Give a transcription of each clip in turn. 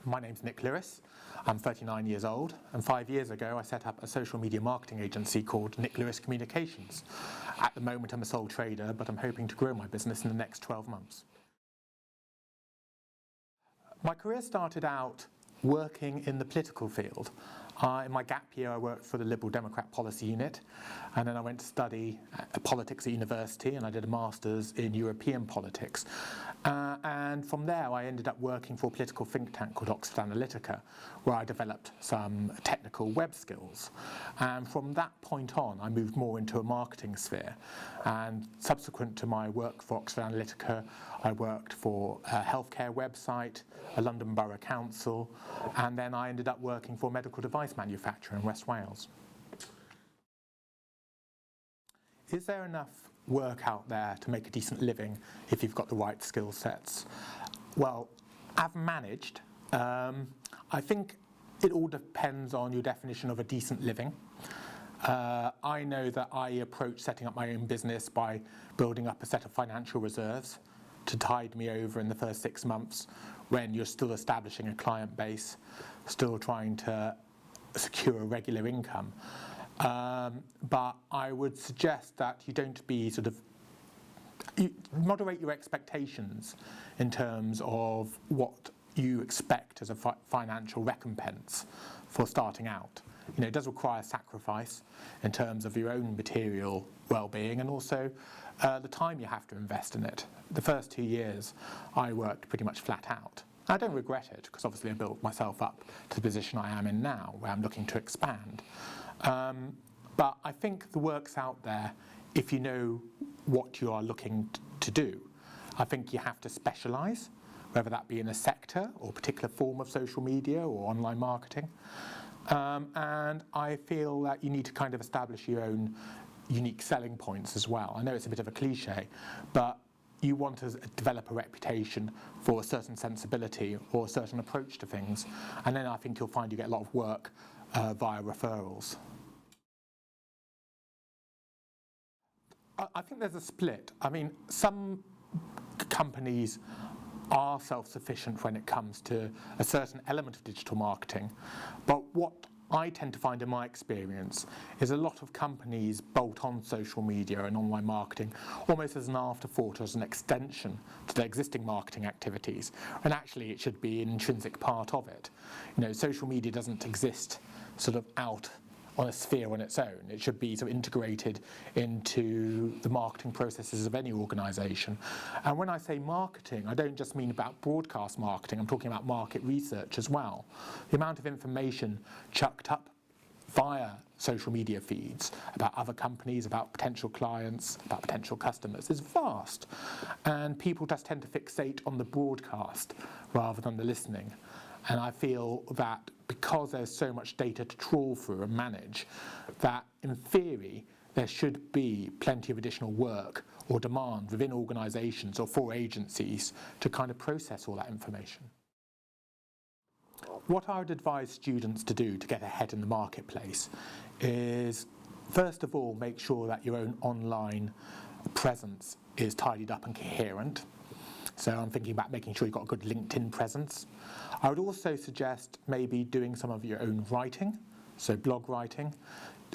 My name's Nick Lewis. I'm 39 years old, and 5 years ago I set up a social media marketing agency called Nick Lewis Communications. At the moment I'm a sole trader, but I'm hoping to grow my business in the next 12 months. My career started out working in the political field. In my gap year I worked for the Liberal Democrat Policy Unit, and then I went to study politics at university, and I did a master's in European politics. And from there I ended up working for a political think tank called Oxford Analytica, where I developed some technical web skills. And from that point on I moved more into a marketing sphere, and subsequent to my work for Oxford Analytica I worked for a healthcare website, a London Borough Council, and then I ended up working for a medical device manufacturer in West Wales. Is there enough work out there to make a decent living if you've got the right skill sets? Well, I've managed. I think it all depends on your definition of a decent living. I know that I approach setting up my own business by building up a set of financial reserves to tide me over in the first 6 months when you're still establishing a client base, still trying to secure a regular income. But I would suggest that you don't be you moderate your expectations in terms of what you expect as a financial recompense for starting out. You know, it does require sacrifice in terms of your own material well-being, and also the time you have to invest in it. The first 2 years I worked pretty much flat out. I don't regret it, because obviously I built myself up to the position I am in now, where I'm looking to expand. But I think the work's out there if you know what you are looking to do. I think you have to specialise, whether that be in a sector or a particular form of social media or online marketing. And I feel that you need to kind of establish your own unique selling points as well. I know it's a bit of a cliche, but you want to develop a reputation for a certain sensibility or a certain approach to things, and then I think you'll find you get a lot of work via referrals. I think there's a split. I mean, some companies are self-sufficient when it comes to a certain element of digital marketing, but what I tend to find in my experience is a lot of companies bolt on social media and online marketing almost as an afterthought or as an extension to their existing marketing activities, and actually it should be an intrinsic part of it. You know, social media doesn't exist sort of out on a sphere on its own. It should be sort of integrated into the marketing processes of any organisation. And when I say marketing, I don't just mean about broadcast marketing, I'm talking about market research as well. The amount of information chucked up via social media feeds about other companies, about potential clients, about potential customers is vast. And people just tend to fixate on the broadcast rather than the listening. And I feel that because there's so much data to trawl through and manage, that in theory there should be plenty of additional work or demand within organisations or for agencies to kind of process all that information. What I would advise students to do to get ahead in the marketplace is, first of all, make sure that your own online presence is tidied up and coherent. So I'm thinking about making sure you've got a good LinkedIn presence. I would also suggest maybe doing some of your own writing, so blog writing,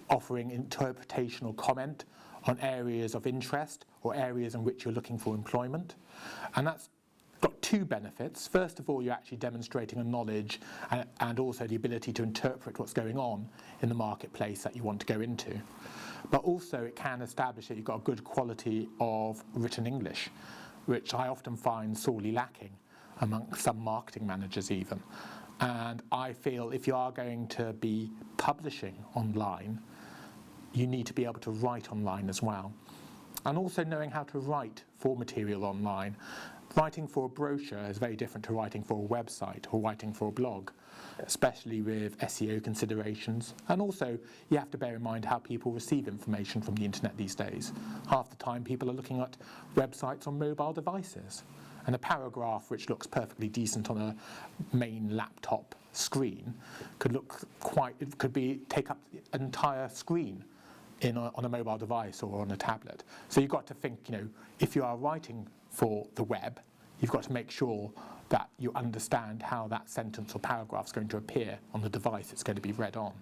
offering interpretational comment on areas of interest or areas in which you're looking for employment. And that's got two benefits. First of all, you're actually demonstrating a knowledge and also the ability to interpret what's going on in the marketplace that you want to go into. But also it can establish that you've got a good quality of written English, which I often find sorely lacking among some marketing managers even. And I feel if you are going to be publishing online, you need to be able to write online as well. And also knowing how to write for material online. Writing for a brochure is very different to writing for a website or writing for a blog, especially with SEO considerations. And also you have to bear in mind how people receive information from the internet these days. Half the time people are looking at websites on mobile devices, and a paragraph which looks perfectly decent on a main laptop screen could take up an entire screen on a mobile device or on a tablet. So you've got to think, you know, if you are writing for the web, you've got to make sure that you understand how that sentence or paragraph is going to appear on the device it's going to be read on.